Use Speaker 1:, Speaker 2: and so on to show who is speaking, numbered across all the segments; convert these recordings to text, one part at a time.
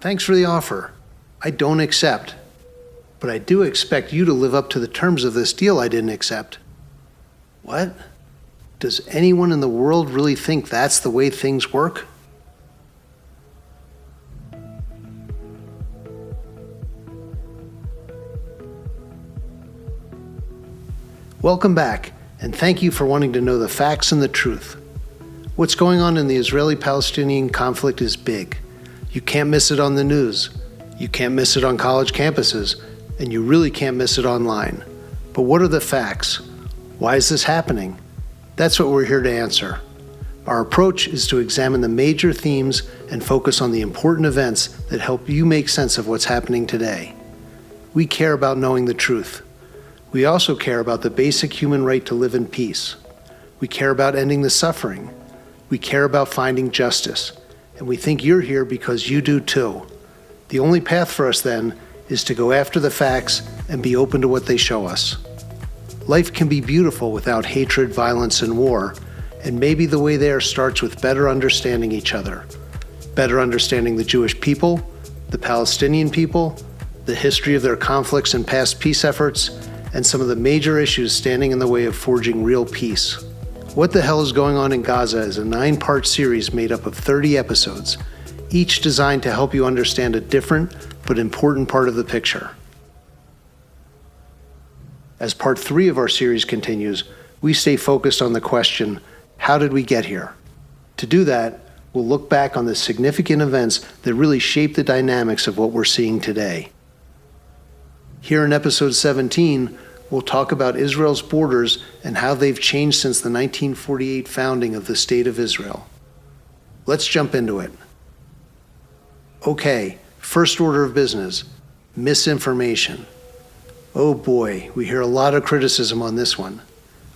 Speaker 1: Thanks for the offer. I don't accept. But I do expect you to live up to the terms of this deal I didn't accept. What? Does anyone in the world really think that's the way things work? Welcome back, and thank you for wanting to know the facts and the truth. What's going on in the Israeli-Palestinian conflict is big. You can't miss it on the news. You can't miss it on college campuses, and you really can't miss it online. But what are the facts? Why is this happening? That's what we're here to answer. Our approach is to examine the major themes and focus on the important events that help you make sense of what's happening today. We care about knowing the truth. We also care about the basic human right to live in peace. We care about ending the suffering. We care about finding justice. And we think you're here because you do too. The only path for us then is to go after the facts and be open to what they show us. Life can be beautiful without hatred, violence, and war, and maybe the way there starts with better understanding each other. Better understanding the Jewish people, the Palestinian people, the history of their conflicts and past peace efforts, and some of the major issues standing in the way of forging real peace. What the Hell is Going On in Gaza is a 9-part series made up of 30 episodes, each designed to help you understand a different but important part of the picture. As part 3 of our series continues, we stay focused on the question, how did we get here? To do that, we'll look back on the significant events that really shape the dynamics of what we're seeing today. Here in episode 17, we'll talk about Israel's borders and how they've changed since the 1948 founding of the State of Israel. Let's jump into it. Okay, first order of business, misinformation. Oh boy, we hear a lot of criticism on this one.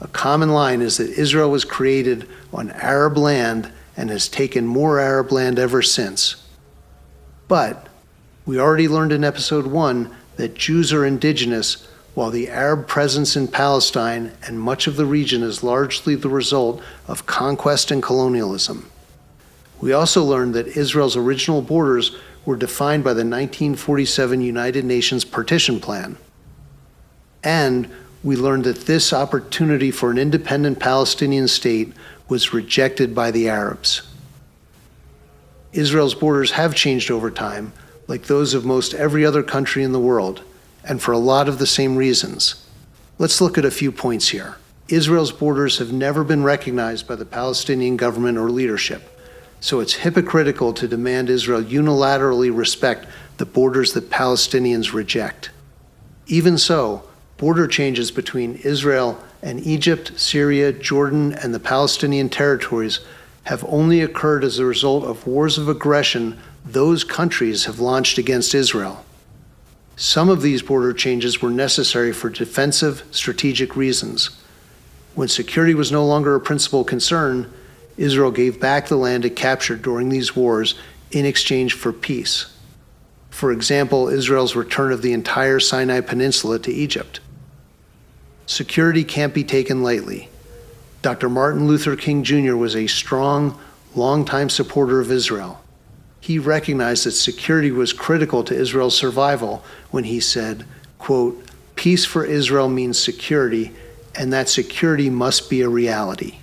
Speaker 1: A common line is that Israel was created on Arab land and has taken more Arab land ever since. But we already learned in episode 1 that Jews are indigenous, while the Arab presence in Palestine and much of the region is largely the result of conquest and colonialism. We also learned that Israel's original borders were defined by the 1947 United Nations Partition Plan. And we learned that this opportunity for an independent Palestinian state was rejected by the Arabs. Israel's borders have changed over time, like those of most every other country in the world, and for a lot of the same reasons. Let's look at a few points here. Israel's borders have never been recognized by the Palestinian government or leadership, so it's hypocritical to demand Israel unilaterally respect the borders that Palestinians reject. Even so, border changes between Israel and Egypt, Syria, Jordan, and the Palestinian territories have only occurred as a result of wars of aggression those countries have launched against Israel. Some of these border changes were necessary for defensive, strategic reasons. When security was no longer a principal concern, Israel gave back the land it captured during these wars in exchange for peace. For example, Israel's return of the entire Sinai Peninsula to Egypt. Security can't be taken lightly. Dr. Martin Luther King Jr. was a strong, longtime supporter of Israel. He recognized that security was critical to Israel's survival when he said, quote, "Peace for Israel means security, and that security must be a reality."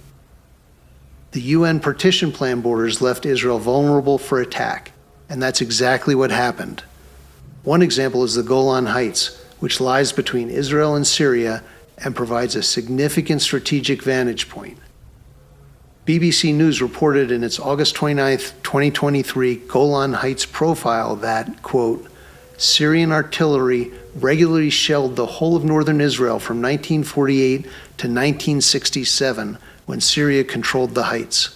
Speaker 1: The UN partition plan borders left Israel vulnerable for attack, and that's exactly what happened. One example is the Golan Heights, which lies between Israel and Syria and provides a significant strategic vantage point. BBC News reported in its August 29, 2023 Golan Heights profile that, quote, "Syrian artillery regularly shelled the whole of northern Israel from 1948 to 1967 when Syria controlled the heights."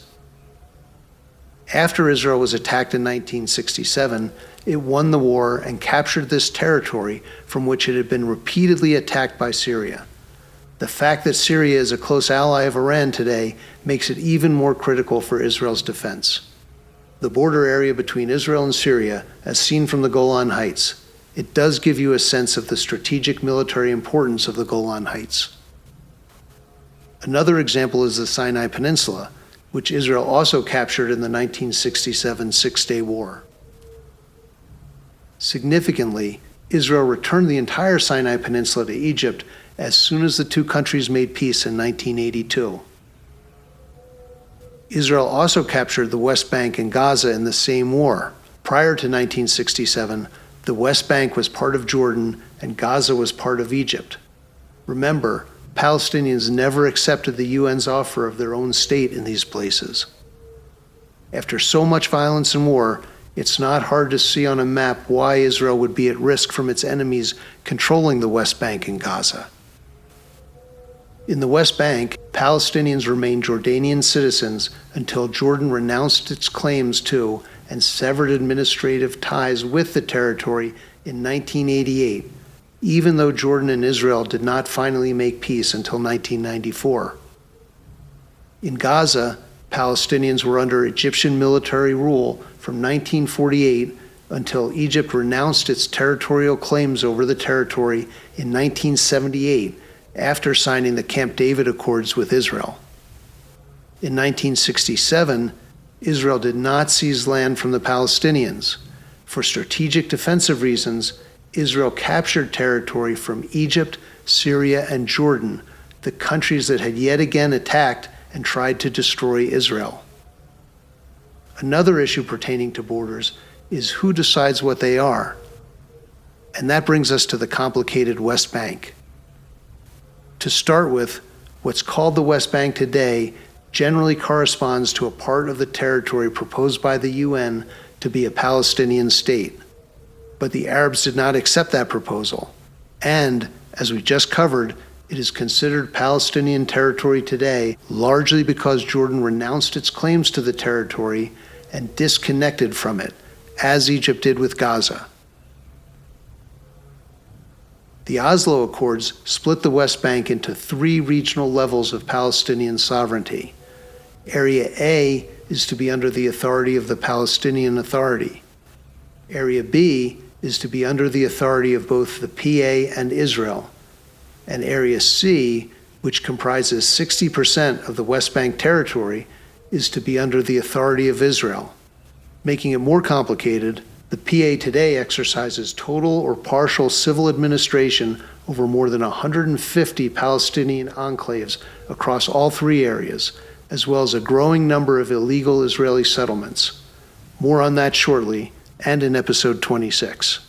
Speaker 1: After Israel was attacked in 1967, it won the war and captured this territory from which it had been repeatedly attacked by Syria. The fact that Syria is a close ally of Iran today makes it even more critical for Israel's defense. The border area between Israel and Syria, as seen from the Golan Heights, it does give you a sense of the strategic military importance of the Golan Heights. Another example is the Sinai Peninsula, which Israel also captured in the 1967 Six-Day War. Significantly, Israel returned the entire Sinai Peninsula to Egypt as soon as the two countries made peace in 1982. Israel also captured the West Bank and Gaza in the same war. Prior to 1967, the West Bank was part of Jordan and Gaza was part of Egypt. Remember, Palestinians never accepted the UN's offer of their own state in these places. After so much violence and war, it's not hard to see on a map why Israel would be at risk from its enemies controlling the West Bank and Gaza. In the West Bank, Palestinians remained Jordanian citizens until Jordan renounced its claims to and severed administrative ties with the territory in 1988, even though Jordan and Israel did not finally make peace until 1994. In Gaza, Palestinians were under Egyptian military rule from 1948 until Egypt renounced its territorial claims over the territory in 1978 after signing the Camp David Accords with Israel. In 1967, Israel did not seize land from the Palestinians. For strategic defensive reasons, Israel captured territory from Egypt, Syria, and Jordan, the countries that had yet again attacked and tried to destroy Israel. Another issue pertaining to borders is who decides what they are. And that brings us to the complicated West Bank. To start with, what's called the West Bank today generally corresponds to a part of the territory proposed by the UN to be a Palestinian state. But the Arabs did not accept that proposal. And, as we just covered, it is considered Palestinian territory today largely because Jordan renounced its claims to the territory and disconnected from it, as Egypt did with Gaza. The Oslo Accords split the West Bank into three regional levels of Palestinian sovereignty. Area A is to be under the authority of the Palestinian Authority. Area B is to be under the authority of both the PA and Israel. And Area C, which comprises 60% of the West Bank territory, is to be under the authority of Israel. Making it more complicated, the PA today exercises total or partial civil administration over more than 150 Palestinian enclaves across all three areas, as well as a growing number of illegal Israeli settlements. More on that shortly, and in episode 26.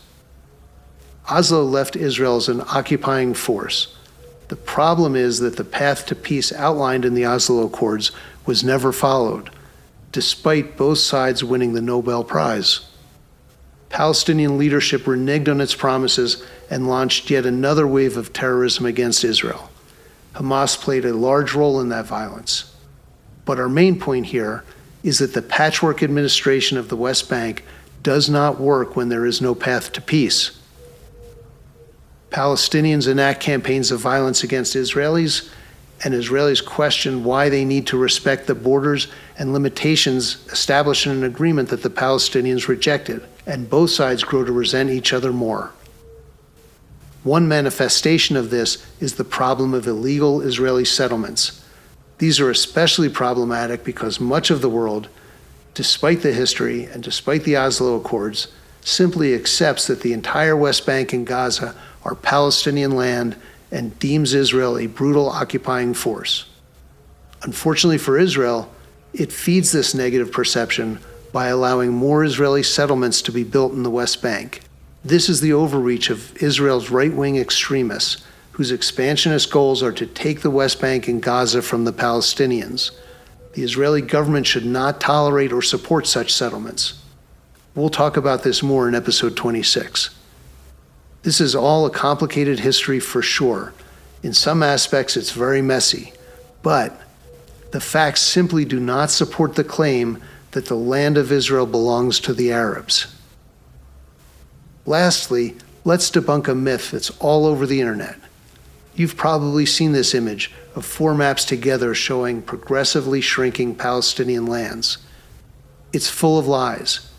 Speaker 1: Oslo left Israel as an occupying force. The problem is that the path to peace outlined in the Oslo Accords was never followed, despite both sides winning the Nobel Prize. Palestinian leadership reneged on its promises and launched yet another wave of terrorism against Israel. Hamas played a large role in that violence. But our main point here is that the patchwork administration of the West Bank does not work when there is no path to peace. Palestinians enact campaigns of violence against Israelis, and Israelis question why they need to respect the borders and limitations established in an agreement that the Palestinians rejected, and both sides grow to resent each other more. One manifestation of this is the problem of illegal Israeli settlements. These are especially problematic because much of the world, despite the history and despite the Oslo Accords, simply accepts that the entire West Bank and Gaza are Palestinian land and deems Israel a brutal occupying force. Unfortunately for Israel, it feeds this negative perception by allowing more Israeli settlements to be built in the West Bank. This is the overreach of Israel's right-wing extremists, whose expansionist goals are to take the West Bank and Gaza from the Palestinians. The Israeli government should not tolerate or support such settlements. We'll talk about this more in episode 26. This is all a complicated history for sure. In some aspects, it's very messy, but the facts simply do not support the claim that the land of Israel belongs to the Arabs. Lastly, let's debunk a myth that's all over the internet. You've probably seen this image of four maps together showing progressively shrinking Palestinian lands. It's full of lies.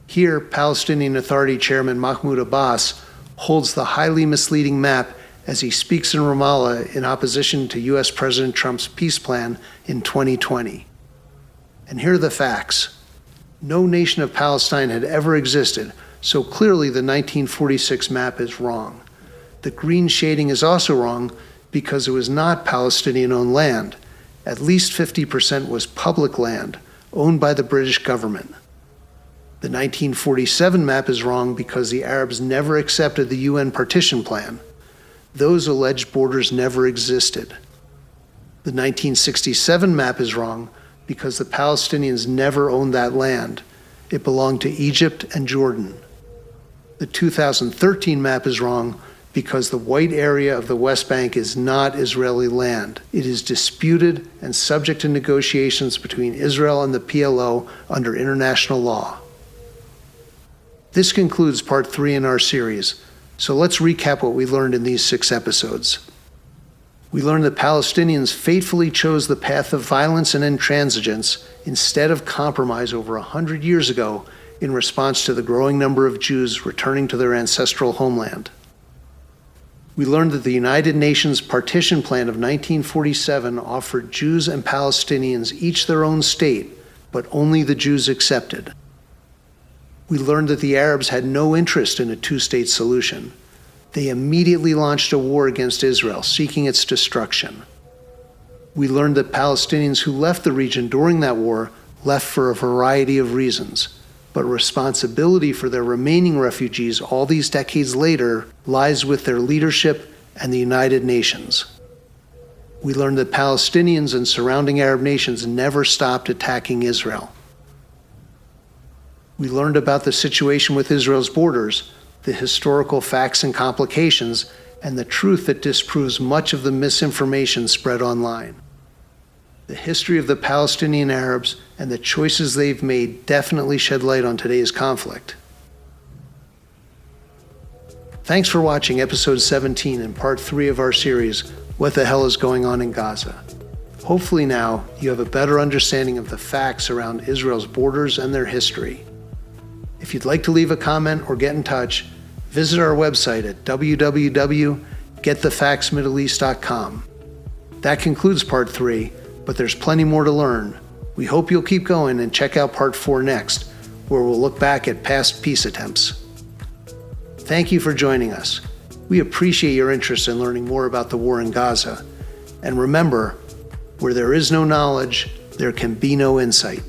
Speaker 1: Here, Palestinian Authority Chairman Mahmoud Abbas holds the highly misleading map as he speaks in Ramallah in opposition to U.S. President Trump's peace plan in 2020. And here are the facts. No nation of Palestine had ever existed, So clearly the 1946 map is wrong. The green shading is also wrong because it was not Palestinian-owned land. At least 50% was public land owned by the British government. The 1947 map is wrong because the Arabs never accepted the UN partition plan. Those alleged borders never existed. The 1967 map is wrong because the Palestinians never owned that land. It belonged to Egypt and Jordan. The 2013 map is wrong because the white area of the West Bank is not Israeli land. It is disputed and subject to negotiations between Israel and the PLO under international law. This concludes part 3 in our series, so let's recap what we learned in these 6 episodes. We learned that Palestinians faithfully chose the path of violence and intransigence instead of compromise over 100 years ago in response to the growing number of Jews returning to their ancestral homeland. We learned that the United Nations partition plan of 1947 offered Jews and Palestinians each their own state, but only the Jews accepted. We learned that the Arabs had no interest in a two-state solution. They immediately launched a war against Israel, seeking its destruction. We learned that Palestinians who left the region during that war left for a variety of reasons, but responsibility for their remaining refugees all these decades later lies with their leadership and the United Nations. We learned that Palestinians and surrounding Arab nations never stopped attacking Israel. We learned about the situation with Israel's borders, the historical facts and complications, and the truth that disproves much of the misinformation spread online. The history of the Palestinian Arabs and the choices they've made definitely shed light on today's conflict. Thanks for watching episode 17 and part 3 of our series, What the Hell is Going On in Gaza? Hopefully now you have a better understanding of the facts around Israel's borders and their history. If you'd like to leave a comment or get in touch, visit our website at www.getthefactsmiddleeast.com. That concludes part 3, but there's plenty more to learn. We hope you'll keep going and check out part 4 next, where we'll look back at past peace attempts. Thank you for joining us. We appreciate your interest in learning more about the war in Gaza. And remember, where there is no knowledge, there can be no insight.